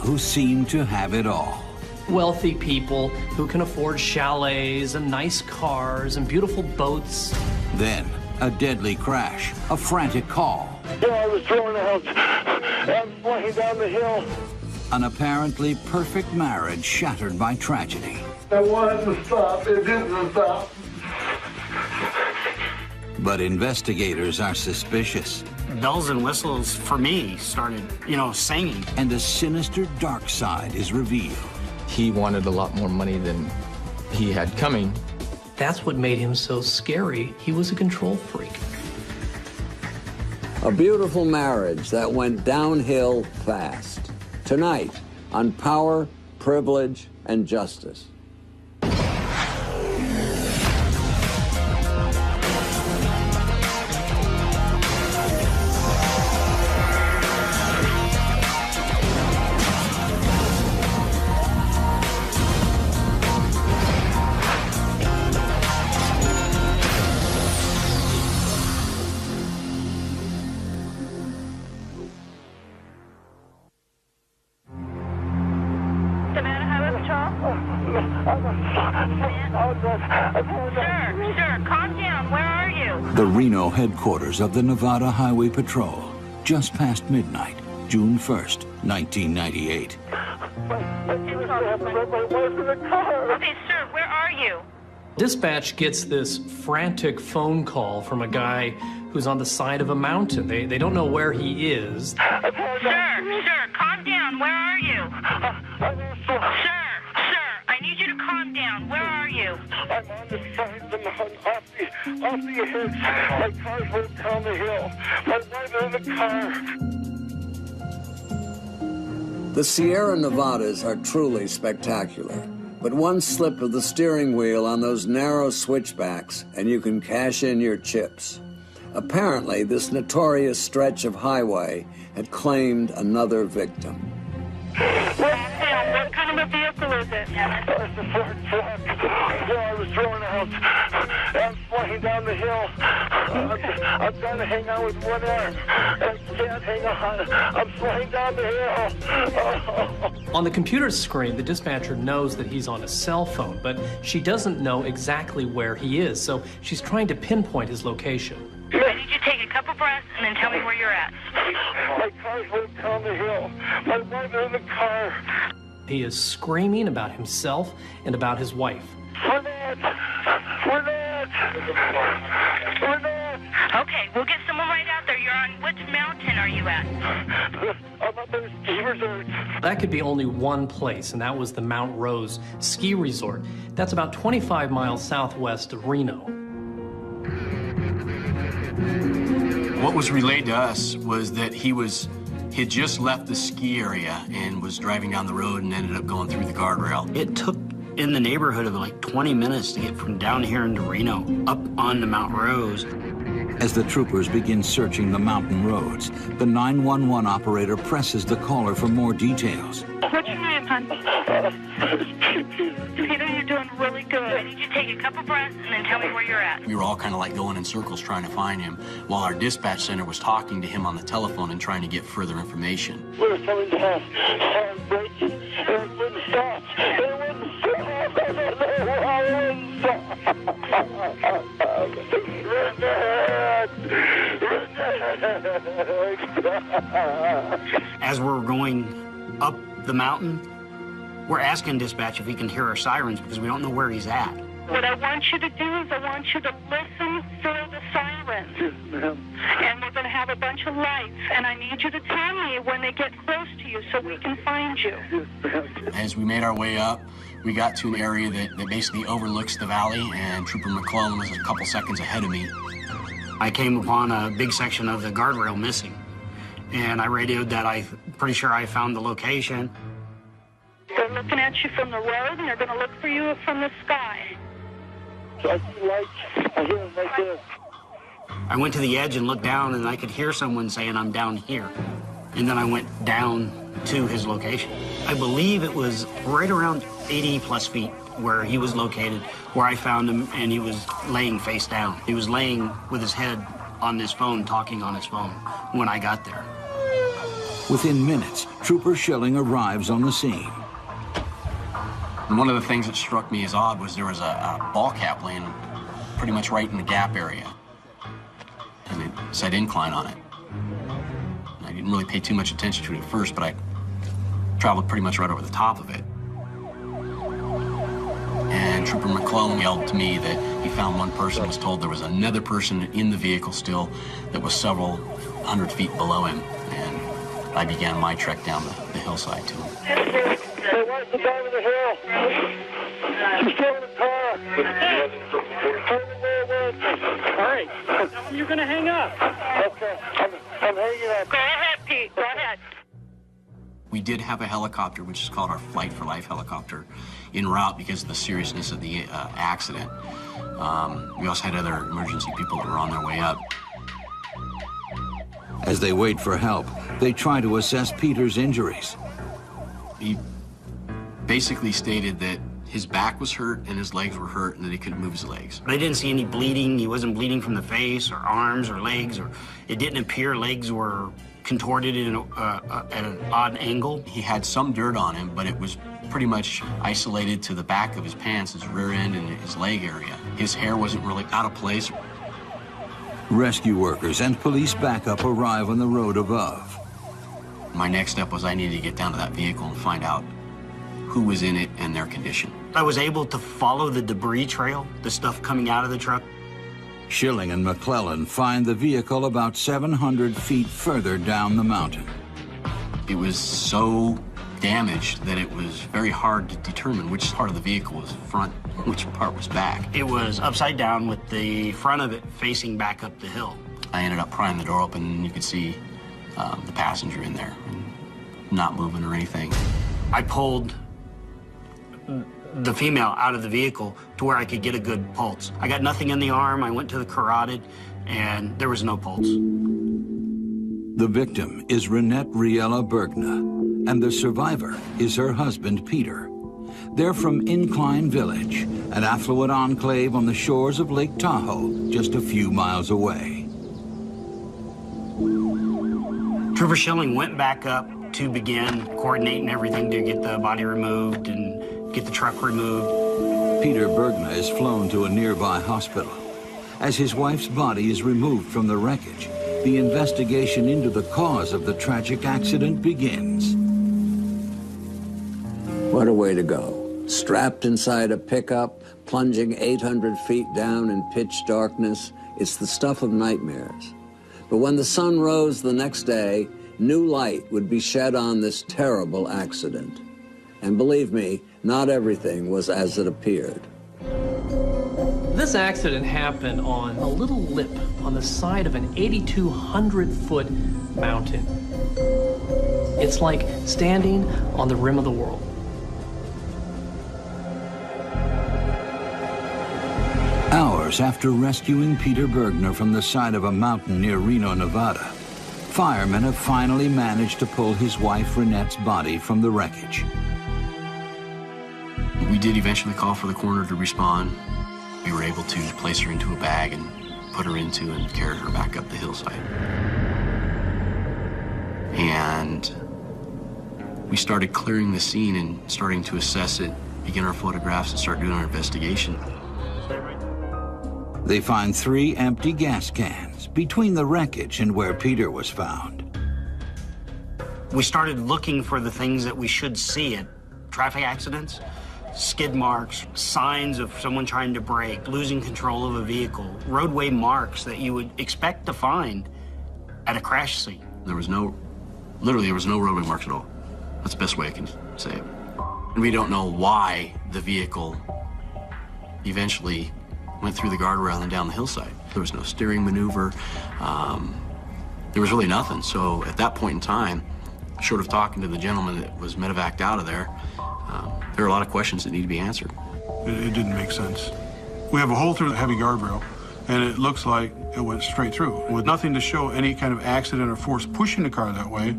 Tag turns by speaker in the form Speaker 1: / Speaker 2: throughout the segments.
Speaker 1: who seem to have it all.
Speaker 2: Wealthy people who can afford chalets and nice cars and beautiful boats.
Speaker 1: Then, a deadly crash, a frantic call.
Speaker 3: Yeah, I was thrown out. I'm flying down the hill.
Speaker 1: An apparently perfect marriage shattered by tragedy.
Speaker 3: I wanted to stop. It didn't stop.
Speaker 1: But investigators are suspicious.
Speaker 4: Bells and whistles, for me, started, singing.
Speaker 1: And a sinister dark side is revealed.
Speaker 5: He wanted a lot more money than he had coming.
Speaker 2: That's what made him so scary. He was a control freak.
Speaker 6: A beautiful marriage that went downhill fast. Tonight, on Power, Privilege, and Justice.
Speaker 7: Sir, calm down. Where are you?
Speaker 1: The Reno headquarters of the Nevada Highway Patrol, just past midnight, June 1st, 1998.
Speaker 7: Okay, sir, where are you?
Speaker 2: Dispatch gets this frantic phone call from a guy who's on the side of a mountain. They don't know where he is.
Speaker 7: Sir, calm down. Where are you? Sir, I need you to calm down. Where are you?
Speaker 3: I'm on the side of the mountain, off the edge. My car's went down the hill. My wife in the car.
Speaker 6: The Sierra Nevadas are truly spectacular. But one slip of the steering wheel on those narrow switchbacks, and you can cash in your chips. Apparently, this notorious stretch of highway had claimed another victim.
Speaker 7: What kind of a vehicle is it?
Speaker 3: It's a Ford truck. Yeah, I was thrown out. I'm flying down the hill. I'm trying to hang on with one arm. I can't hang on. I'm flying down the hill.
Speaker 2: On the computer screen, the dispatcher knows that he's on a cell phone, but she doesn't know exactly where he is, so she's trying to pinpoint his location.
Speaker 7: I need you to take a couple breaths and then tell me where you're at.
Speaker 3: My car's went down the hill. My wife in the car.
Speaker 2: He is screaming about himself and about his wife.
Speaker 3: Rinette!
Speaker 7: Okay, we'll get someone right out there. You're on which mountain are you at?
Speaker 3: I'm up in a ski resort.
Speaker 2: That could be only one place, and that was the Mount Rose Ski Resort. That's about 25 miles southwest of Reno.
Speaker 4: What was relayed to us was that he had just left the ski area and was driving down the road and ended up going through the guardrail. It took in the neighborhood of like 20 minutes to get from down here into Reno up onto Mount Rose.
Speaker 1: As the troopers begin searching the mountain roads, the 911 operator presses the caller for more details.
Speaker 7: What's your name, hon? Peter, you're doing really good. I need you to take a couple breaths and then tell me where you're at.
Speaker 4: We were all kind of like going in circles trying to find him while our dispatch center was talking to him on the telephone and trying to get further information.
Speaker 3: We were coming down. I'm braking, and it wouldn't stop. It wouldn't stop. I don't know why it wouldn't stop.
Speaker 4: As we're going up the mountain, we're asking dispatch if he can hear our sirens because we don't know where he's at.
Speaker 7: What I want you to do is I want you to listen for the sirens.
Speaker 3: Yes, ma'am.
Speaker 7: And we're going to have a bunch of lights, and I need you to tell me when they get close to you so we can find you.
Speaker 3: Yes, ma'am.
Speaker 4: As we made our way up, we got to an area that basically overlooks the valley, and Trooper McClellan was a couple seconds ahead of me. I came upon a big section of the guardrail missing, and I radioed that I'm pretty sure I found the location.
Speaker 7: They're looking at you from the road, and they're going to look for you from the sky.
Speaker 3: So I see lights. I hear them right there.
Speaker 4: I went to the edge and looked down, and I could hear someone saying, "I'm down here." And then I went down to his location. I believe it was right around 80 plus feet where he was located, where I found him, and he was laying face down. He was laying with his head on his phone, talking on his phone when I got there.
Speaker 1: Within minutes, Trooper Schilling arrives on the scene.
Speaker 4: And one of the things that struck me as odd was there was a ball cap laying pretty much right in the gap area. And it said incline on it. And I didn't really pay too much attention to it at first, but I traveled pretty much right over the top of it. And Trooper McClellan yelled to me that he found one person, was told there was another person in the vehicle still that was several hundred feet below him. And I began my trek down the hillside to him.
Speaker 3: Hey, where's the guy with the hill? He's still in the car. All right. You're going to hang up. Okay. I'm hanging up.
Speaker 7: Go ahead, Pete. Go ahead.
Speaker 4: We did have a helicopter, which is called our Flight for Life helicopter, en route because of the seriousness of the accident. We also had other emergency people that were on their way up.
Speaker 1: As they wait for help, they try to assess Peter's injuries.
Speaker 4: He basically stated that his back was hurt and his legs were hurt and that he couldn't move his legs. I didn't see any bleeding. He wasn't bleeding from the face or arms or legs, or it didn't appear legs were contorted in at an odd angle. He had some dirt on him, but it was pretty much isolated to the back of his pants, his rear end, and his leg area. His hair wasn't really out of place.
Speaker 1: Rescue workers and police backup arrive on the road above.
Speaker 4: My next step was I needed to get down to that vehicle and find out who was in it and their condition. I was able to follow the debris trail, the stuff coming out of the truck.
Speaker 1: Schilling and McClellan find the vehicle about 700 feet further down the mountain.
Speaker 4: It was so damaged that it was very hard to determine which part of the vehicle was front, which part was back. It was upside down with the front of it facing back up the hill. I ended up prying the door open and you could see the passenger in there, and not moving or anything. I pulled the female out of the vehicle to where I could get a good pulse. I got nothing in the arm. I went to the carotid, and there was no pulse.
Speaker 1: The victim is Rinette Riella Bergna, and the survivor is her husband, Peter. They're from Incline Village, an affluent enclave on the shores of Lake Tahoe, just a few miles away.
Speaker 4: Trooper Schilling went back up to begin coordinating everything to get the body removed and get the truck removed.
Speaker 1: Peter Bergna is flown to a nearby hospital. As his wife's body is removed from the wreckage, the investigation into the cause of the tragic accident begins.
Speaker 6: What a way to go. Strapped inside a pickup, plunging 800 feet down in pitch darkness, it's the stuff of nightmares. But when the sun rose the next day, new light would be shed on this terrible accident. And believe me, not everything was as it appeared.
Speaker 2: This accident happened on a little lip on the side of an 8,200-foot mountain. It's like standing on the rim of the world.
Speaker 1: Hours after rescuing Peter Bergna from the side of a mountain near Reno, Nevada, firemen have finally managed to pull his wife Rinette's body from the wreckage.
Speaker 4: We did eventually call for the coroner to respond. We were able to place her into a bag and put her into and carry her back up the hillside. And we started clearing the scene and starting to assess it, begin our photographs, and start doing our investigation.
Speaker 1: They find 3 empty gas cans between the wreckage and where Peter was found.
Speaker 4: We started looking for the things that we should see at traffic accidents. Skid marks, signs of someone trying to brake, losing control of a vehicle, roadway marks that you would expect to find at a crash scene. Literally there was no roadway marks at all. That's the best way I can say it. And we don't know why the vehicle eventually went through the guardrail and down the hillside. There was no steering maneuver. There was really nothing. So at that point in time, short of talking to the gentleman that was medevaced out of there, there are a lot of questions that need to be answered.
Speaker 8: It didn't make sense. We have a hole through the heavy guardrail, and it looks like it went straight through. With nothing to show any kind of accident or force pushing the car that way,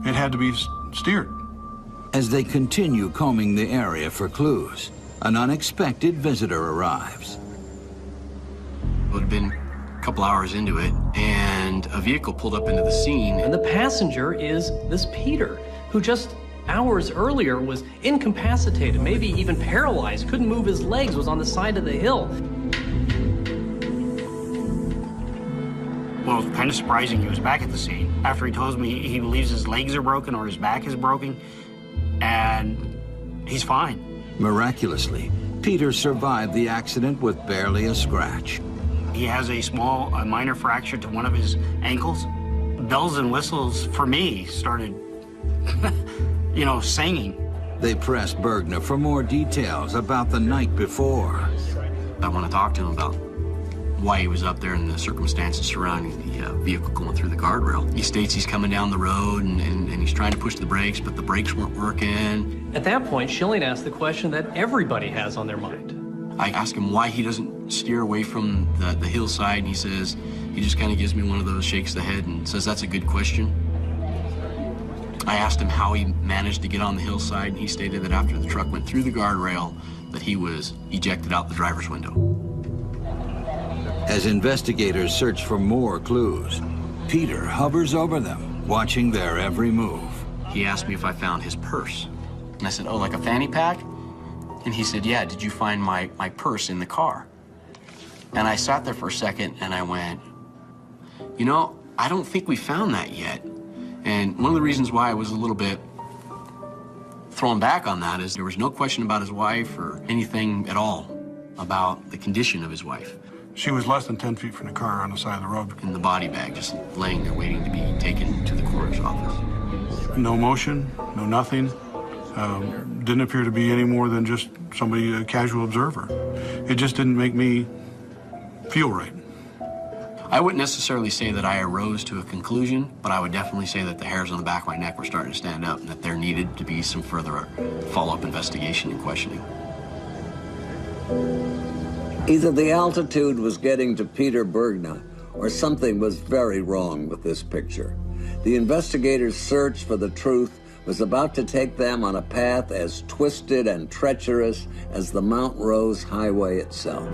Speaker 8: it had to be steered.
Speaker 1: As they continue combing the area for clues, an unexpected visitor arrives.
Speaker 4: It had been a couple hours into it, and
Speaker 5: and a vehicle pulled up into the scene.
Speaker 2: And the passenger is this Peter, who just hours earlier was incapacitated, maybe even paralyzed, couldn't move his legs, was on the side of the hill.
Speaker 4: Well, it was kind of surprising he was back at the scene. After he tells me he believes his legs are broken or his back is broken, and he's fine.
Speaker 1: Miraculously, Peter survived the accident with barely a scratch.
Speaker 4: He has a minor fracture to one of his ankles. Bells and whistles, for me, started, singing.
Speaker 1: They pressed Bergna for more details about the night before.
Speaker 5: I want to talk to him about why he was up there and the circumstances surrounding the vehicle going through the guardrail. He states he's coming down the road and he's trying to push the brakes, but the brakes weren't working.
Speaker 2: At that point, Schilling asked the question that everybody has on their mind.
Speaker 5: I asked him why he doesn't steer away from the hillside, and he says, he just kind of gives me one of those, shakes the head and says, that's a good question. I asked him how he managed to get on the hillside, and he stated that after the truck went through the guardrail, that he was ejected out the driver's window.
Speaker 1: As investigators search for more clues, Peter hovers over them, watching their every move.
Speaker 5: He asked me if I found his purse. And I said, oh, like a fanny pack? And he said, yeah, did you find my purse in the car? And I sat there for a second and I went, I don't think we found that yet. And one of the reasons why I was a little bit thrown back on that is there was no question about his wife or anything at all about the condition of his wife.
Speaker 8: She was less than 10 feet from the car on the side of the road.
Speaker 5: In the body bag, just laying there waiting to be taken to the coroner's office.
Speaker 8: No motion, no nothing. Didn't appear to be any more than just somebody, a casual observer. It just didn't make me feel right.
Speaker 5: I wouldn't necessarily say that I arose to a conclusion, but I would definitely say that the hairs on the back of my neck were starting to stand up and that there needed to be some further follow-up investigation and questioning.
Speaker 6: Either the altitude was getting to Peter Bergna, or something was very wrong with this picture. The investigators' search for the truth was about to take them on a path as twisted and treacherous as the Mount Rose Highway itself.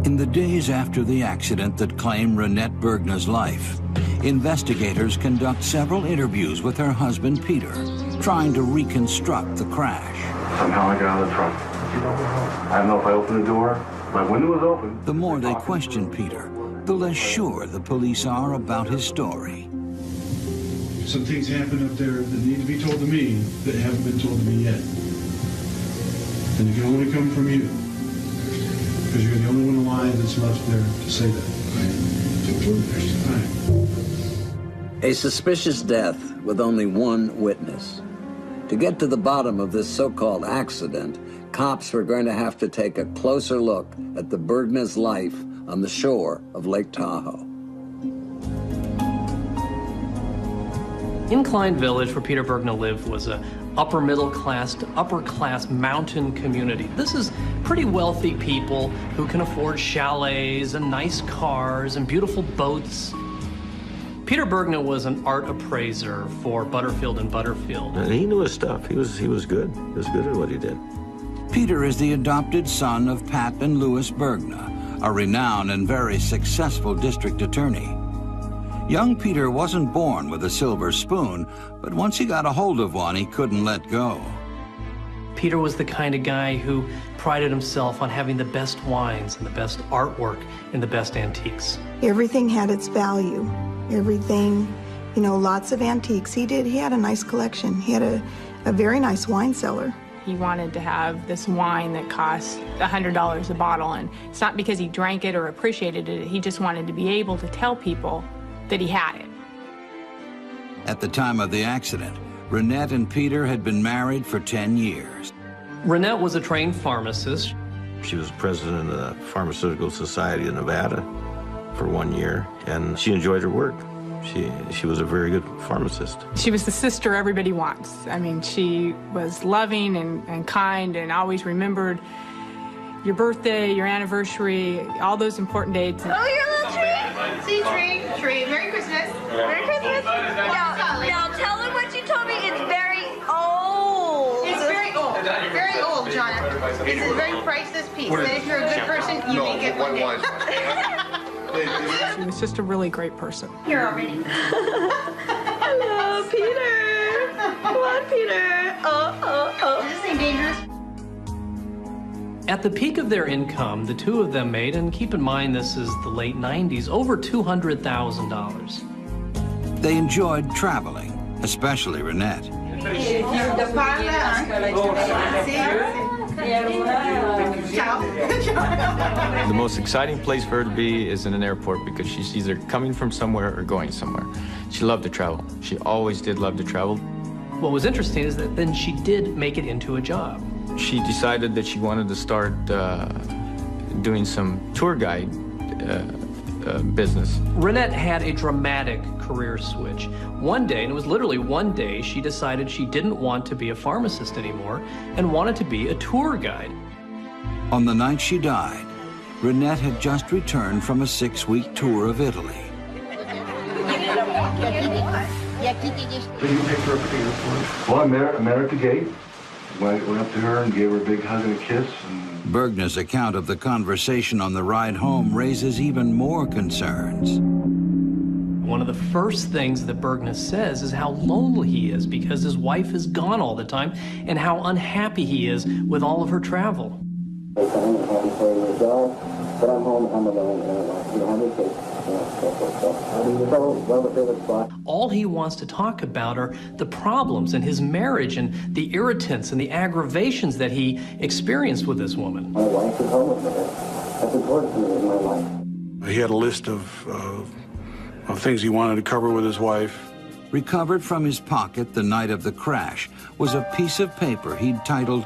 Speaker 1: In the days after the accident that claimed Rinette Bergna's life, investigators conduct several interviews with her husband, Peter, trying to reconstruct the crash.
Speaker 3: Somehow I got out of the truck. I don't know if I opened the door. My window was open.
Speaker 1: The more they question Peter, the less sure the police are about his story.
Speaker 8: Some things happen up there that need to be told to me that haven't been told to me yet. And it can only come from you. Because you're the only one alive that's left there to say that.
Speaker 6: A suspicious death with only one witness. To get to the bottom of this so-called accident, cops were going to have to take a closer look at the Bergna's life on the shore of Lake Tahoe.
Speaker 2: Incline Village, where Peter Bergna lived, was a upper middle class to upper class mountain community. This is pretty wealthy people who can afford chalets and nice cars and beautiful boats. Peter Bergna was an art appraiser for Butterfield and Butterfield.
Speaker 9: And he knew his stuff. He was good. He was good at what he did.
Speaker 1: Peter is the adopted son of Pat and Louis Bergna, a renowned and very successful district attorney. Young Peter wasn't born with a silver spoon, but once he got a hold of one, he couldn't let go.
Speaker 2: Peter was the kind of guy who prided himself on having the best wines and the best artwork and the best antiques.
Speaker 10: Everything had its value. Everything, lots of antiques. He had a nice collection. He had a very nice wine cellar.
Speaker 11: He wanted to have this wine that cost $100 a bottle, and it's not because he drank it or appreciated it. He just wanted to be able to tell people that he had it.
Speaker 1: At the time of the accident, Rinette and Peter had been married for 10 years.
Speaker 2: Rinette was a trained pharmacist.
Speaker 9: She was president of the Pharmaceutical Society of Nevada for 1 year, and she enjoyed her work. She was a very good pharmacist.
Speaker 11: She was the sister everybody wants. I mean, she was loving and kind and always remembered your birthday, your anniversary, all those important dates.
Speaker 12: Oh, your little tree? See, tree. Merry Christmas. Merry Christmas. Now tell them what you told me. It's very old. Shauna. This is a very priceless piece. And if you're a good person, you may get one day.
Speaker 11: She was just a really great person.
Speaker 12: Here already.
Speaker 13: Hello, Peter. Come on, Peter. Oh.
Speaker 12: Is this thing dangerous?
Speaker 2: At the peak of their income, the two of them made, and keep in mind this is the late 90s, over $200,000.
Speaker 1: They enjoyed traveling, especially Rinette.
Speaker 14: The most exciting place for her to be is in an airport because she's either coming from somewhere or going somewhere. She loved to travel. She always did love to travel.
Speaker 2: What was interesting is that then she did make it into a job.
Speaker 14: She decided that she wanted to start doing some tour guide business.
Speaker 2: Rinette had a dramatic career switch. One day, and it was literally one day, she decided she didn't want to be a pharmacist anymore and wanted to be a tour guide.
Speaker 1: On the night she died, Rinette had just returned from a 6-week tour of Italy.
Speaker 15: Did you pick her up at the airport? Well, I met her at the gate. Went up to her and gave her a big hug and a kiss.
Speaker 1: Bergna's account of the conversation on the ride home raises even more concerns.
Speaker 2: One of the first things that Bergna says is how lonely he is because his wife is gone all the time and how unhappy he is with all of her travel.
Speaker 16: They come in and happy for your dog, but I'm home, I'm alone, and you don't have any kids.
Speaker 2: All he wants to talk about are the problems in his marriage and the irritants and the aggravations that he experienced with this woman.
Speaker 16: My wife is home with me. That's important to me in my life.
Speaker 8: He had a list of things he wanted to cover with his wife.
Speaker 1: Recovered from his pocket the night of the crash was a piece of paper he'd titled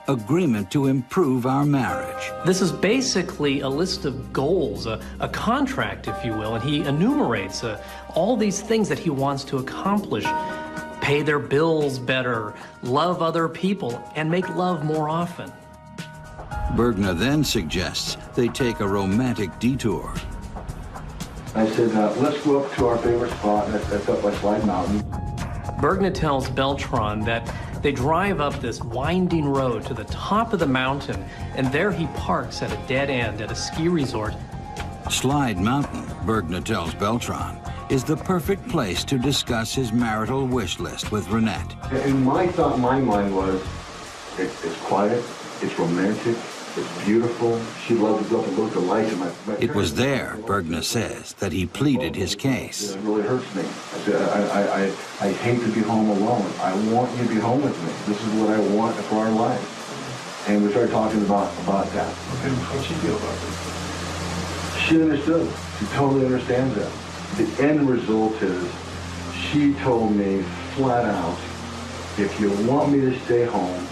Speaker 1: Agreement to Improve Our Marriage.
Speaker 2: This is basically a list of goals, a contract, if you will, and he enumerates all these things that he wants to accomplish. Pay their bills better, love other people, and make love more often.
Speaker 1: Bergna then suggests they take a romantic detour.
Speaker 15: I said, let's go up to our favorite spot, that's up by Slide Mountain.
Speaker 2: Bergna tells Beltran that they drive up this winding road to the top of the mountain, and there he parks at a dead end at a ski resort.
Speaker 1: Slide Mountain, Bergna tells Beltran, is the perfect place to discuss his marital wish list with Rinette.
Speaker 15: And my thought in my mind was, it's quiet, it's romantic, it's beautiful. She loved to go up and look at the lights.
Speaker 1: It was there, Bergna says, that he pleaded his case.
Speaker 15: It really hurts me. I said, I hate to be home alone. I want you to be home with me. This is what I want for our life. And we started talking about that. Okay, how'd she feel about it? She understood. She totally understands that. The end result is, she told me flat out, if you want me to stay home,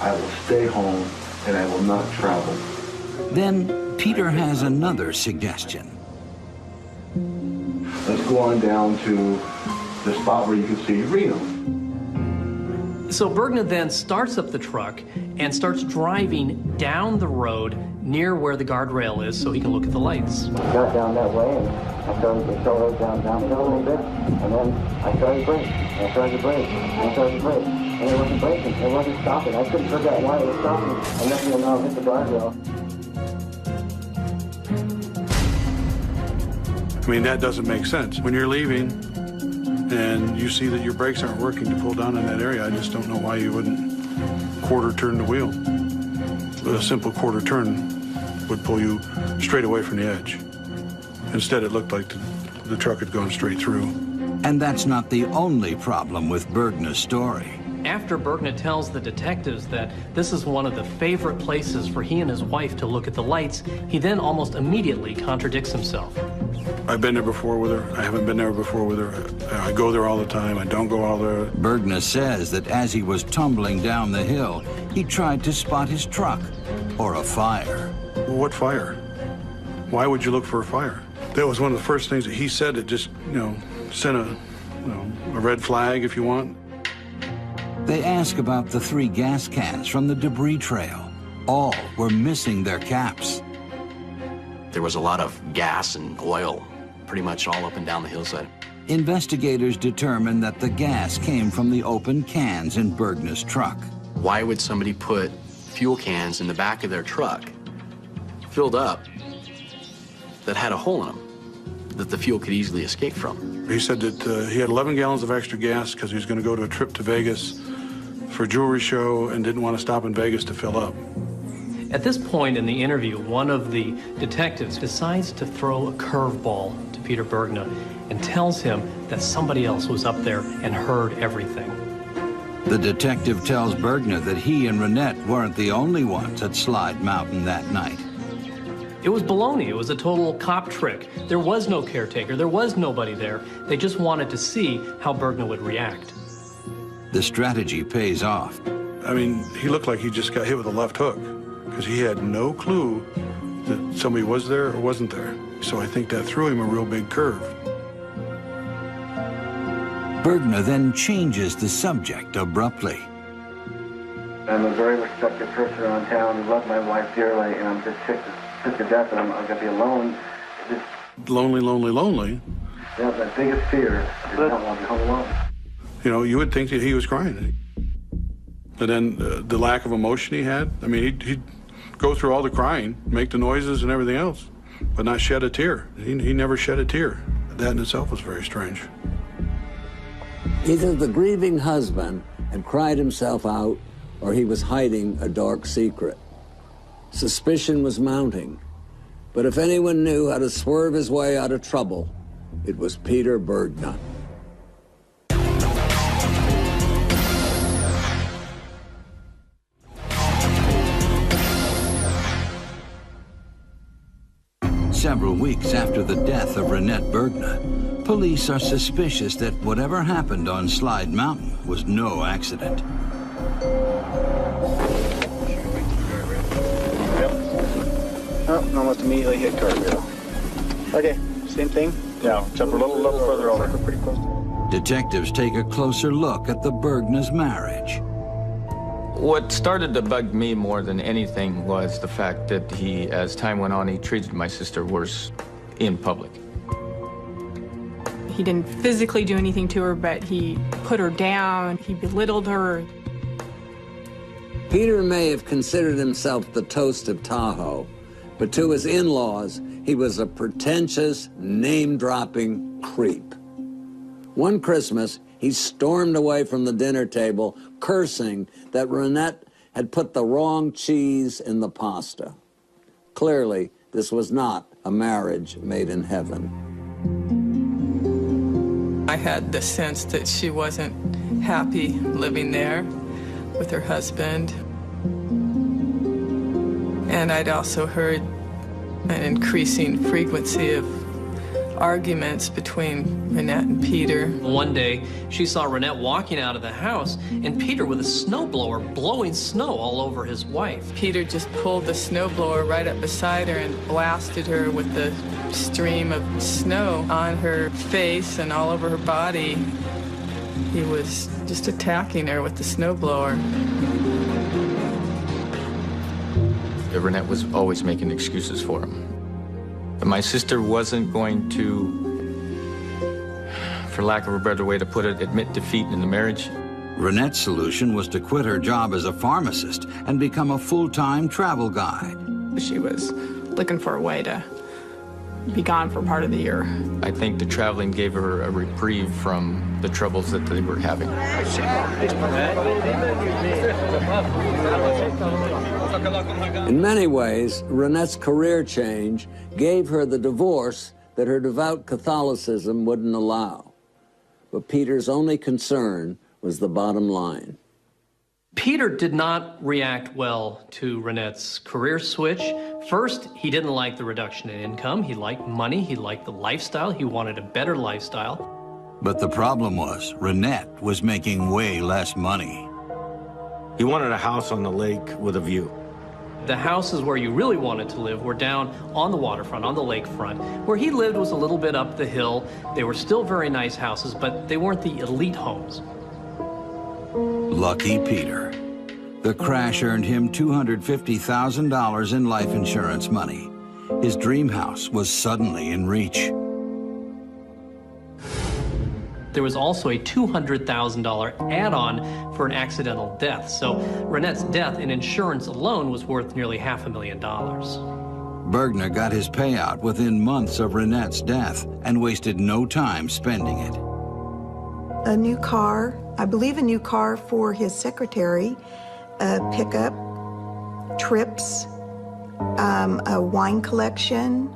Speaker 15: I will stay home. And I will not travel.
Speaker 1: Then Peter has another suggestion.
Speaker 15: Let's go on down to the spot where you can see Reno.
Speaker 2: So Bergna then starts up the truck and starts driving down the road near where the guardrail is so he can look at the lights.
Speaker 16: Got down that way and I started to accelerate downhill a little bit, and then I started to brake, and I started to brake, and I started to brake. And it wasn't braking, it wasn't stopping. I couldn't figure out why it was stopping, and nothing will now hit the guardrail.
Speaker 8: I mean, that doesn't make sense. When you're leaving and you see that your brakes aren't working to pull down in that area, I just don't know why you wouldn't quarter turn the wheel. A simple quarter turn would pull you straight away from the edge. Instead, it looked like the truck had gone straight through.
Speaker 1: And that's not the only problem with Bergna's story.
Speaker 2: After Bergna tells the detectives that this is one of the favorite places for he and his wife to look at the lights, he then almost immediately contradicts himself.
Speaker 8: I've been there before with her. I haven't been there before with her. I go there all the time. I don't go all there.
Speaker 1: Bergna says that as he was tumbling down the hill, he tried to spot his truck or a fire.
Speaker 8: What fire? Why would you look for a fire? That was one of the first things that he said that just, sent a red flag, if you want.
Speaker 1: They ask about the 3 gas cans from the debris trail. All were missing their caps.
Speaker 5: There was a lot of gas and oil pretty much all up and down the hillside.
Speaker 1: Investigators determined that the gas came from the open cans in Bergna's truck.
Speaker 5: Why would somebody put fuel cans in the back of their truck filled up that had a hole in them that the fuel could easily escape from.
Speaker 8: He said that he had 11 gallons of extra gas because he was going to go to a trip to Vegas for a jewelry show and didn't want to stop in Vegas to fill up.
Speaker 2: At this point in the interview, one of the detectives decides to throw a curveball to Peter Bergna and tells him that somebody else was up there and heard everything.
Speaker 1: The detective tells Bergna that he and Rinette weren't the only ones at Slide Mountain that night.
Speaker 2: It was baloney. It was a total cop trick. There was no caretaker. There was nobody there. They just wanted to see how Bergna would react.
Speaker 1: The strategy pays off.
Speaker 8: I mean, he looked like he just got hit with a left hook because he had no clue that somebody was there or wasn't there. So I think that threw him a real big curve.
Speaker 1: Bergna then changes the subject abruptly.
Speaker 16: I'm a very respected person around town who loved my wife dearly, and I'm just sick to death, and I'm going to be alone.
Speaker 8: Lonely, lonely, lonely.
Speaker 16: Yeah, my biggest fear is not want to be home alone.
Speaker 8: You know, you would think that he was crying. And then the lack of emotion he had, I mean, he'd go through all the crying, make the noises and everything else, but not shed a tear. He never shed a tear. That in itself was very strange.
Speaker 6: Either the grieving husband had cried himself out, or he was hiding a dark secret. Suspicion was mounting, but if anyone knew how to swerve his way out of trouble, it was Peter Bergna.
Speaker 1: Several weeks after the death of Rinette Bergna, police are suspicious that whatever happened on Slide Mountain was no accident.
Speaker 17: Oh, almost immediately hit guardrail. Okay, same thing? Yeah, jump a little further over. Pretty close.
Speaker 1: Detectives take a closer look at the Bergna's marriage.
Speaker 14: What started to bug me more than anything was the fact that he, as time went on, he treated my sister worse in public.
Speaker 11: He didn't physically do anything to her, but he put her down, he belittled her.
Speaker 6: Peter may have considered himself the toast of Tahoe, but to his in-laws, he was a pretentious, name-dropping creep. One Christmas, he stormed away from the dinner table, cursing that Rinette had put the wrong cheese in the pasta. Clearly, this was not a marriage made in heaven.
Speaker 18: I had the sense that she wasn't happy living there with her husband. And I'd also heard an increasing frequency of arguments between Rinette and Peter.
Speaker 2: One day, she saw Rinette walking out of the house and Peter with a snowblower blowing snow all over his wife.
Speaker 18: Peter just pulled the snowblower right up beside her and blasted her with the stream of snow on her face and all over her body. He was just attacking her with the snowblower.
Speaker 14: Rinette was always making excuses for him. But my sister wasn't going to, for lack of a better way to put it, admit defeat in the marriage.
Speaker 1: Rinette's solution was to quit her job as a pharmacist and become a full-time travel guide.
Speaker 11: She was looking for a way to be gone for part of the year.
Speaker 14: I think the traveling gave her a reprieve from the troubles that they were having.
Speaker 6: In many ways, Rinette's career change gave her the divorce that her devout Catholicism wouldn't allow. But Peter's only concern was the bottom line.
Speaker 2: Peter did not react well to Rinette's career switch. First, he didn't like the reduction in income. He liked money. He liked the lifestyle. He wanted a better lifestyle.
Speaker 1: But the problem was, Rinette was making way less money.
Speaker 9: He wanted a house on the lake with a view.
Speaker 2: The houses where you really wanted to live were down on the waterfront, on the lakefront. Where he lived was a little bit up the hill. They were still very nice houses, but they weren't the elite homes.
Speaker 1: Lucky Peter. The crash earned him $250,000 in life insurance money. His dream house was suddenly in reach.
Speaker 2: There was also a $200,000 add-on for an accidental death. So Rinette's death in insurance alone was worth nearly $500,000.
Speaker 1: Bergna got his payout within months of Rinette's death and wasted no time spending it.
Speaker 10: A new car, I believe a new car for his secretary, a pickup, trips, a wine collection.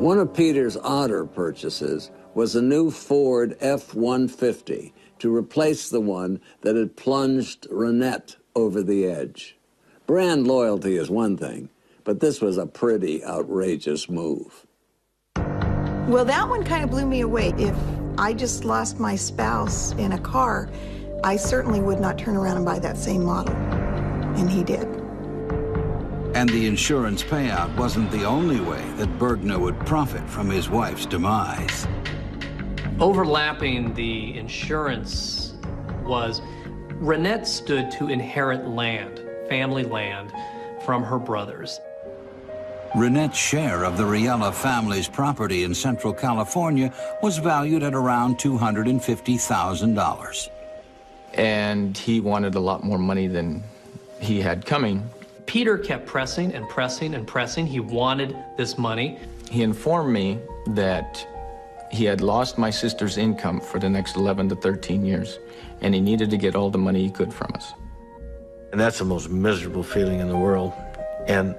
Speaker 6: One of Peter's odder purchases was a new Ford F-150 to replace the one that had plunged Rinette over the edge. Brand loyalty is one thing, but this was a pretty outrageous move.
Speaker 10: Well, that one kind of blew me away. If I just lost my spouse in a car, I certainly would not turn around and buy that same model, and he did.
Speaker 1: And the insurance payout wasn't the only way that Bergna would profit from his wife's demise.
Speaker 2: Overlapping the insurance was Rinette stood to inherit land, family land, from her brothers.
Speaker 1: Rinette's share of the Riella family's property in Central California was valued at around $250,000.
Speaker 14: And he wanted a lot more money than he had coming.
Speaker 2: Peter kept pressing and pressing and pressing. He wanted this money.
Speaker 14: He informed me that he had lost my sister's income for the next 11 to 13 years, and he needed to get all the money he could from us.
Speaker 9: And that's the most miserable feeling in the world. And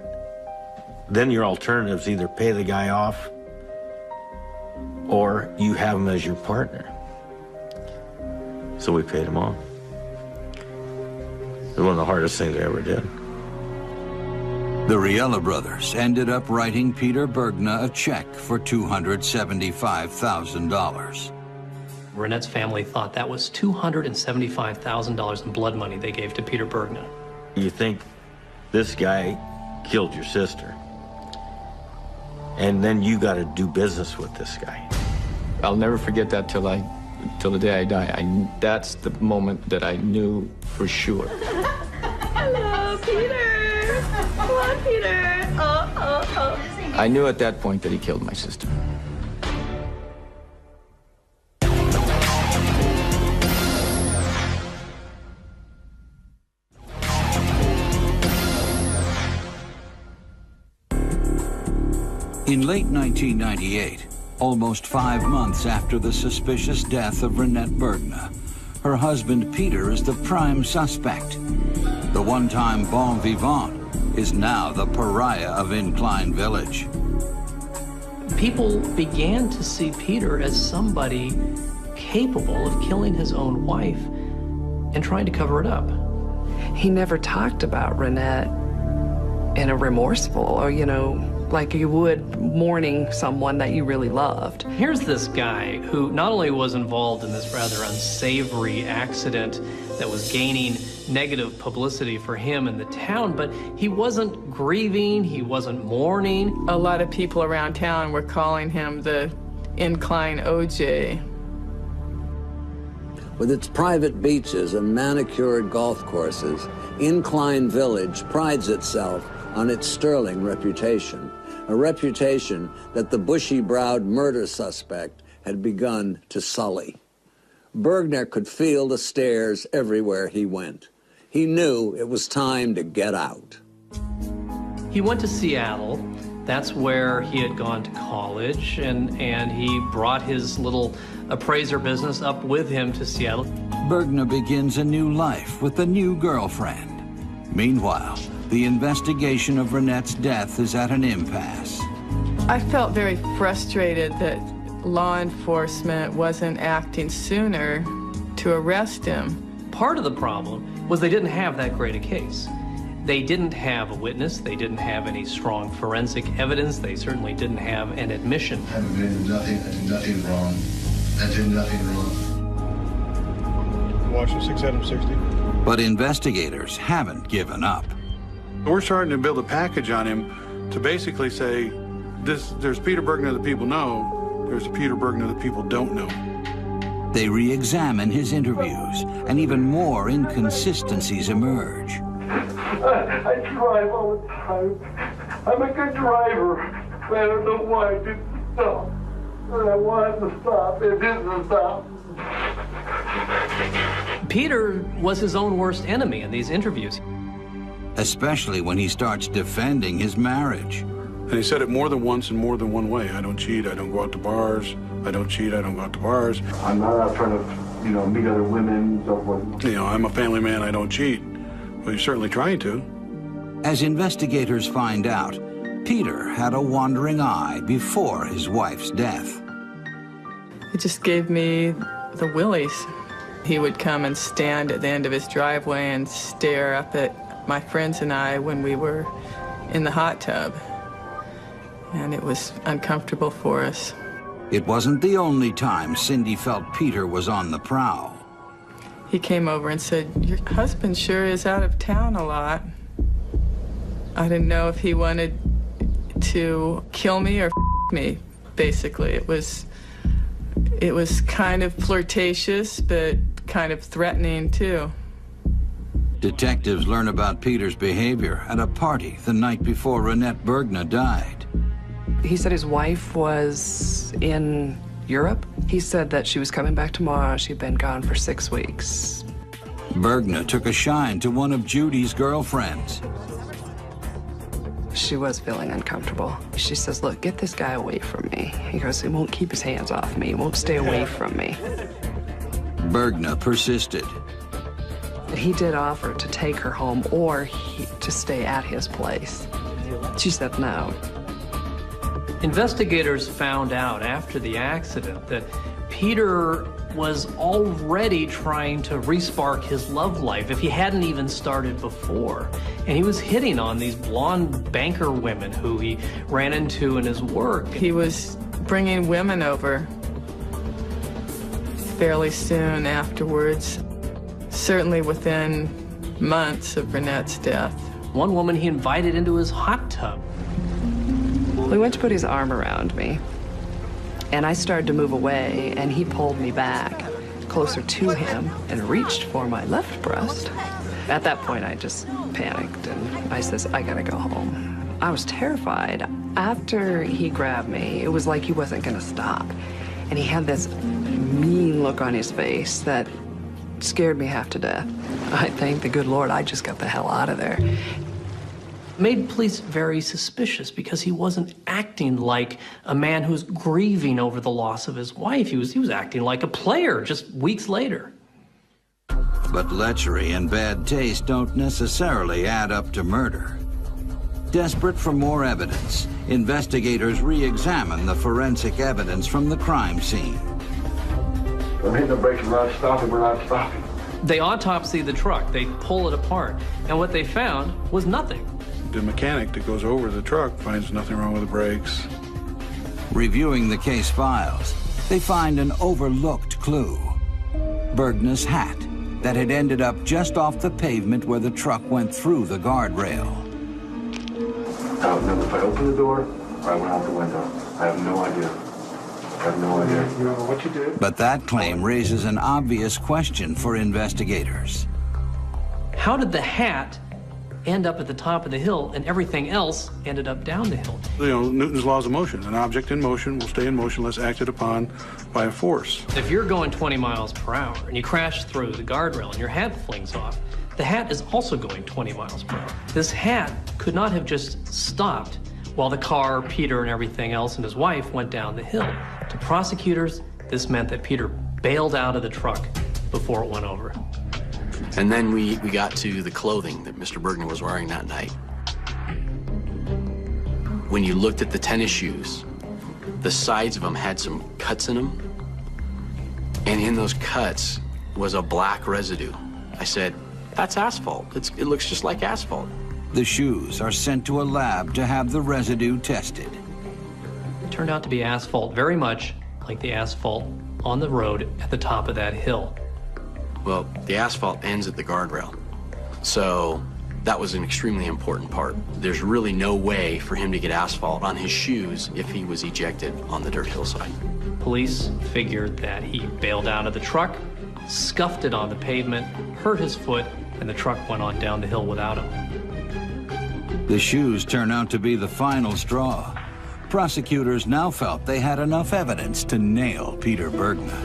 Speaker 9: then your alternatives either pay the guy off or you have him as your partner. So we paid him off. It was one of the hardest things I ever did.
Speaker 1: The Riella brothers ended up writing Peter Bergna a check for $275,000.
Speaker 2: Rinette's family thought that was $275,000 in blood money they gave to Peter Bergna.
Speaker 9: You think this guy killed your sister, and then you got to do business with this guy.
Speaker 14: I'll never forget that till the day I die. That's the moment that I knew for sure.
Speaker 13: Hello, Peter. Come on, Peter. Oh.
Speaker 14: I knew at that point that he killed my sister.
Speaker 1: In late 1998, almost 5 months after the suspicious death of Rinette Bergna, her husband Peter is the prime suspect. The one-time bon vivant is now the pariah of Incline Village.
Speaker 2: People began to see Peter as somebody capable of killing his own wife and trying to cover it up.
Speaker 19: He never talked about Rinette in a remorseful or, like you would mourning someone that you really loved.
Speaker 2: Here's this guy who not only was involved in this rather unsavory accident that was gaining negative publicity for him in the town, but he wasn't grieving, he wasn't mourning.
Speaker 18: A lot of people around town were calling him the Incline OJ.
Speaker 6: With its private beaches and manicured golf courses, Incline Village prides itself on its sterling reputation, a reputation that the bushy-browed murder suspect had begun to sully. Bergna could feel the stares everywhere he went. He knew it was time to get out.
Speaker 2: He went to Seattle. That's where he had gone to college, and he brought his little appraiser business up with him to Seattle.
Speaker 1: Bergna begins a new life with a new girlfriend. Meanwhile, the investigation of Rinette's death is at an impasse.
Speaker 18: I felt very frustrated that law enforcement wasn't acting sooner to arrest him.
Speaker 2: Part of the problem was they didn't have that great a case. They didn't have a witness. They didn't have any strong forensic evidence. They certainly didn't have an admission.
Speaker 15: I did nothing wrong. I did nothing wrong.
Speaker 8: Watch the 6 Adam 60.
Speaker 1: But investigators haven't given up.
Speaker 8: We're starting to build a package on him to basically say, there's Peter Bergna that people know, there's Peter Bergna that people don't know.
Speaker 1: They re-examine his interviews, and even more inconsistencies emerge.
Speaker 3: I drive all the time. I'm a good driver, but I don't know why I didn't stop. I want it to stop. It didn't stop.
Speaker 2: Peter was his own worst enemy in these interviews.
Speaker 1: Especially when he starts defending his marriage.
Speaker 8: And he said it more than once in more than one way. I don't cheat, I don't go out to bars. I don't cheat, I don't go out to bars.
Speaker 15: I'm not out trying to, meet other women and so forth.
Speaker 8: I'm a family man, I don't cheat. Well, he's certainly trying to.
Speaker 1: As investigators find out, Peter had a wandering eye before his wife's death.
Speaker 18: It just gave me the willies. He would come and stand at the end of his driveway and stare up at my friends and I when we were in the hot tub. And it was uncomfortable for us.
Speaker 1: It wasn't the only time Cindy felt Peter was on the prowl.
Speaker 18: He came over and said, "Your husband sure is out of town a lot." I didn't know if he wanted to kill me or me, basically. It was kind of flirtatious, but kind of threatening, too.
Speaker 1: Detectives learn about Peter's behavior at a party the night before Rinette Bergna died.
Speaker 19: He said his wife was in Europe. He said that she was coming back tomorrow. She'd been gone for 6 weeks.
Speaker 1: Bergna took a shine to one of Judy's girlfriends.
Speaker 19: She was feeling uncomfortable. She says, "Look, get this guy away from me." He goes, "He won't keep his hands off me. He won't stay away from me."
Speaker 1: Bergna persisted.
Speaker 19: He did offer to take her home or to stay at his place. She said no.
Speaker 2: Investigators found out after the accident that Peter was already trying to re-spark his love life if he hadn't even started before. And he was hitting on these blonde banker women who he ran into in his work.
Speaker 18: He was bringing women over fairly soon afterwards, certainly within months of Rinette's death.
Speaker 2: One woman he invited into his hot tub.
Speaker 19: He went to put his arm around me, and I started to move away, and he pulled me back closer to him and reached for my left breast. At that point, I just panicked, and I says, "I gotta go home." I was terrified. After he grabbed me, it was like he wasn't gonna stop, and he had this mean look on his face that scared me half to death. I thank the good Lord I just got the hell out of there.
Speaker 2: Made police very suspicious because he wasn't acting like a man who's grieving over the loss of his wife. He was acting like a player just weeks later.
Speaker 1: But lechery and bad taste don't necessarily add up to murder. Desperate for more evidence, investigators re-examine the forensic evidence from the crime scene.
Speaker 15: I'm hitting the brakes, we're not stopping, we're not stopping.
Speaker 2: They autopsy the truck, they pull it apart, and what they found was nothing.
Speaker 8: The mechanic that goes over the truck finds nothing wrong with the brakes.
Speaker 1: Reviewing the case files, they find an overlooked clue. Bergna's hat that had ended up just off the pavement where the truck went through the guardrail.
Speaker 15: I don't remember if I opened the door or I went out the window. I have no idea. I have no idea. You remember what you did?
Speaker 1: But that claim raises an obvious question for investigators.
Speaker 2: How did the hat end up at the top of the hill and everything else ended up down the hill?
Speaker 8: Newton's laws of motion. An object in motion will stay in motion unless acted upon by a force.
Speaker 2: If you're going 20 miles per hour and you crash through the guardrail and your hat flings off, the hat is also going 20 miles per hour. This hat could not have just stopped while the car, Peter, and everything else and his wife went down the hill. To prosecutors, this meant that Peter bailed out of the truck before it went over.
Speaker 5: And then we got to the clothing that Mr. Bergna was wearing that night. When you looked at the tennis shoes, the sides of them had some cuts in them. And in those cuts was a black residue. I said, "That's asphalt. It looks just like asphalt."
Speaker 1: The shoes are sent to a lab to have the residue tested.
Speaker 2: It turned out to be asphalt, very much like the asphalt on the road at the top of that hill.
Speaker 5: Well, the asphalt ends at the guardrail. So that was an extremely important part. There's really no way for him to get asphalt on his shoes if he was ejected on the dirt hillside.
Speaker 2: Police figured that he bailed out of the truck, scuffed it on the pavement, hurt his foot, and the truck went on down the hill without him.
Speaker 1: The shoes turn out to be the final straw. Prosecutors now felt they had enough evidence to nail Peter Bergna.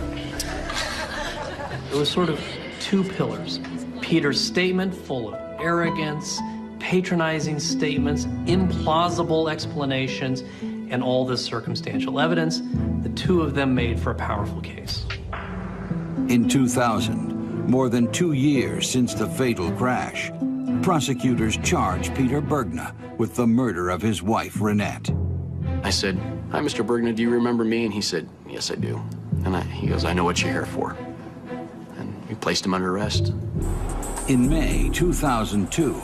Speaker 2: It was sort of two pillars. Peter's statement, full of arrogance, patronizing statements, implausible explanations, and all this circumstantial evidence. The two of them made for a powerful case.
Speaker 1: In 2000, more than 2 years since the fatal crash, prosecutors charged Peter Bergna with the murder of his wife, Rinette.
Speaker 5: I said, "Hi, Mr. Bergna, do you remember me?" And he said, "Yes, I do." And he goes, "I know what you're here for." And we placed him under arrest.
Speaker 1: In May 2002,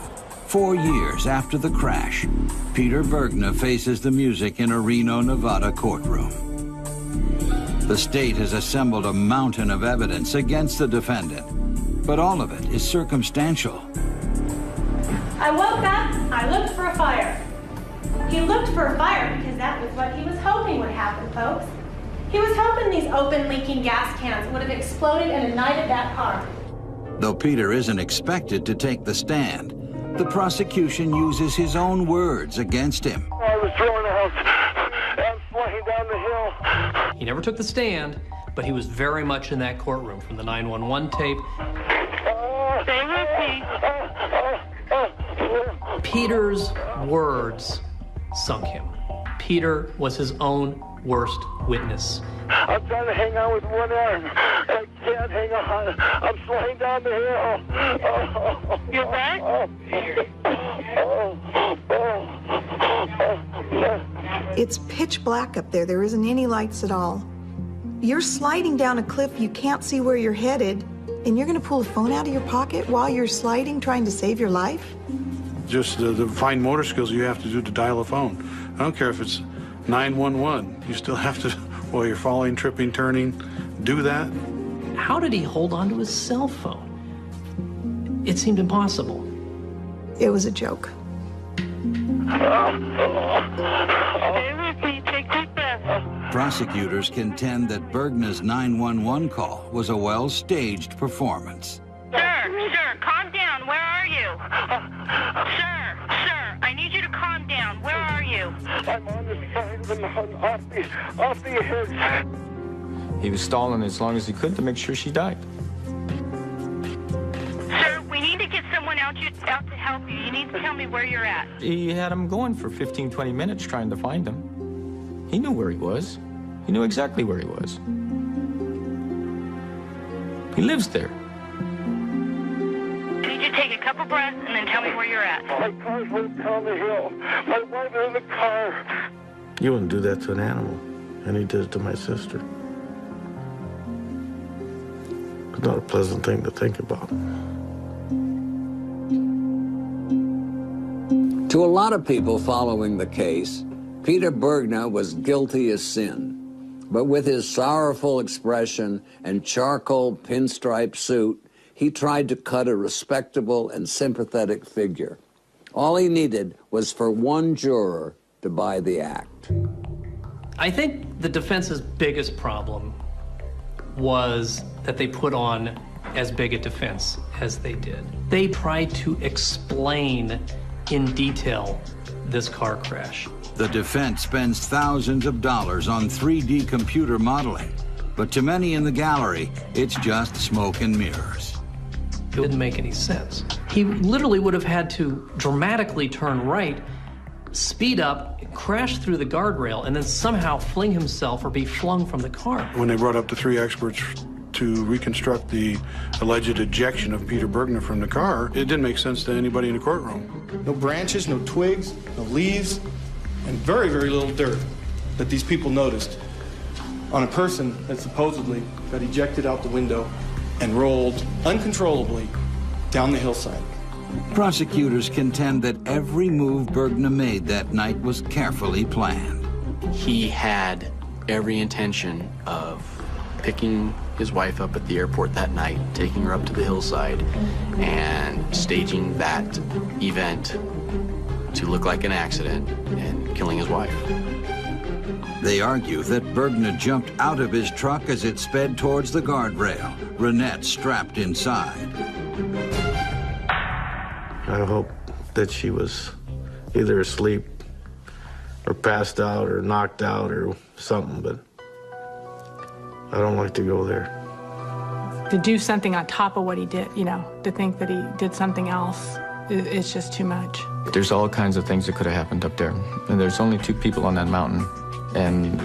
Speaker 1: 4 years after the crash, Peter Bergna faces the music in a Reno, Nevada courtroom. The state has assembled a mountain of evidence against the defendant, but all of it is circumstantial.
Speaker 20: I woke up, I looked for a fire. He looked for a fire because that was what he was hoping would happen, folks. He was hoping these open, leaking gas cans would have exploded and ignited that car.
Speaker 1: Though Peter isn't expected to take the stand, the prosecution uses his own words against him.
Speaker 3: I was thrown out and flying down the hill.
Speaker 2: He never took the stand, but he was very much in that courtroom from the 911 tape.
Speaker 7: Stay with me.
Speaker 2: Peter's words sunk him. Peter was his own worst witness.
Speaker 3: I'm trying to hang on with one arm. I can't hang on. I'm flying down the hill.
Speaker 7: You're what?
Speaker 10: It's pitch black up there. There isn't any lights at all. You're sliding down a cliff. You can't see where you're headed, and you're going to pull a phone out of your pocket while you're sliding, trying to save your life?
Speaker 8: Just the fine motor skills you have to do to dial a phone. I don't care if it's 911. You still have to, while you're falling, tripping, turning, do that.
Speaker 2: How did he hold on to his cell phone? It seemed impossible.
Speaker 10: It was a joke.
Speaker 7: Stay with me. Take deep breaths.
Speaker 1: Prosecutors contend that Bergna's 911 call was a well-staged performance.
Speaker 7: Sir, calm down. Where are you? Sir, I need you to calm down. Where are you?
Speaker 3: I'm on the side of the mountain, off the edge.
Speaker 14: He was stalling as long as he could to make sure she died.
Speaker 7: Sir, we need to get someone out to help you. You need to tell me where you're at.
Speaker 14: He had him going for 15, 20 minutes trying to find him. He knew where he was. He knew exactly where he was. He lives there.
Speaker 7: I need you to take a couple breaths and then tell me where you're at.
Speaker 3: My car's went down the hill. My wife is in the car.
Speaker 9: You wouldn't do that to an animal, and he did it to my sister. It's not a pleasant thing to think about.
Speaker 6: To a lot of people following the case, Peter Bergna was guilty as sin. But with his sorrowful expression and charcoal pinstripe suit, he tried to cut a respectable and sympathetic figure. All he needed was for one juror to buy the act.
Speaker 2: I think the defense's biggest problem was that they put on as big a defense as they did. They tried to explain in detail this car crash.
Speaker 1: The defense spends thousands of dollars on 3D computer modeling, but to many in the gallery, it's just smoke and mirrors.
Speaker 2: It didn't make any sense. He literally would have had to dramatically turn right, speed up, crash through the guardrail, and then somehow fling himself or be flung from the car.
Speaker 8: When they brought up the three experts to reconstruct the alleged ejection of Peter Bergna from the car, it didn't make sense to anybody in the courtroom.
Speaker 17: No branches, no twigs, no leaves, and very, very little dirt that these people noticed on a person that supposedly got ejected out the window and rolled uncontrollably down the hillside.
Speaker 1: Prosecutors contend that every move Bergna made that night was carefully planned.
Speaker 5: He had every intention of picking his wife up at the airport that night, taking her up to the hillside, and staging that event to look like an accident and killing his wife.
Speaker 1: They argue that Bergna jumped out of his truck as it sped towards the guardrail, Rinette strapped inside.
Speaker 9: I hope that she was either asleep or passed out or knocked out or something, but I don't like to go there.
Speaker 11: To do something on top of what he did, you know, to think that he did something else, it's just too much.
Speaker 14: There's all kinds of things that could have happened up there. And there's only 2 people on that mountain, and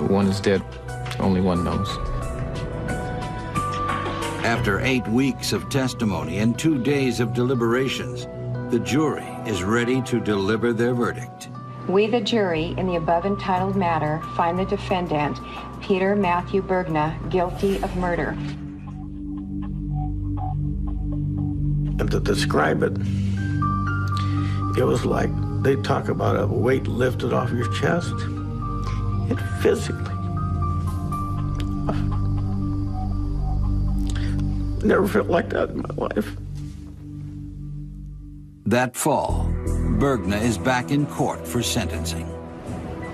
Speaker 14: one is dead. Only one knows.
Speaker 1: After 8 weeks of testimony and 2 days of deliberations, the jury is ready to deliver their verdict.
Speaker 21: We, the jury, in the above entitled matter, find the defendant, Peter Matthew Bergna, guilty of murder.
Speaker 9: And to describe it, it was like they talk about a weight lifted off your chest. It physically. Never felt like that in my life.
Speaker 1: That fall, Bergna is back in court for sentencing.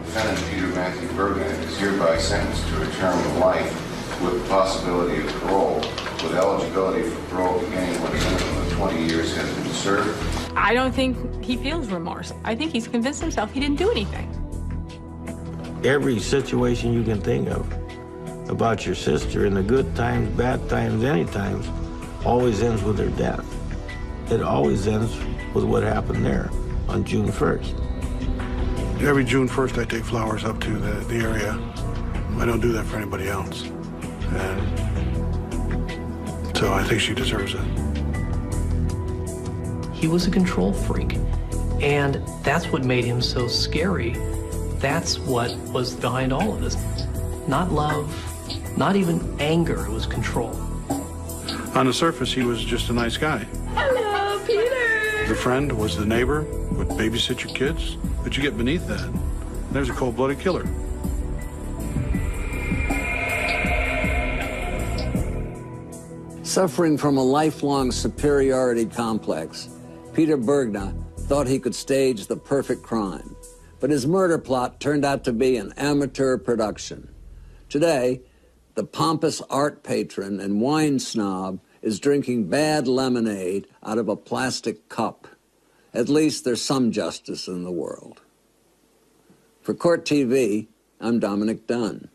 Speaker 22: Defendant Peter Matthew Bergna is hereby sentenced to a term of life with the possibility of parole, with eligibility for parole beginning when a minimum of 20 years has been served.
Speaker 11: I don't think he feels remorse. I think he's convinced himself he didn't do anything.
Speaker 9: Every situation you can think of about your sister, in the good times, bad times, any times, always ends with her death. It always ends with what happened there on June 1st.
Speaker 8: Every June 1st, I take flowers up to the area. I don't do that for anybody else. And so I think she deserves it.
Speaker 2: He was a control freak, and that's what made him so scary. That's what was behind all of this. Not love, not even anger, it was control.
Speaker 8: On the surface, he was just a nice guy.
Speaker 13: Hello, Peter.
Speaker 8: Your friend was the neighbor, would babysit your kids, but you get beneath that, there's a cold-blooded killer.
Speaker 6: Suffering from a lifelong superiority complex, Peter Bergna thought he could stage the perfect crime, but his murder plot turned out to be an amateur production. Today, the pompous art patron and wine snob is drinking bad lemonade out of a plastic cup. At least there's some justice in the world. For Court TV, I'm Dominic Dunn.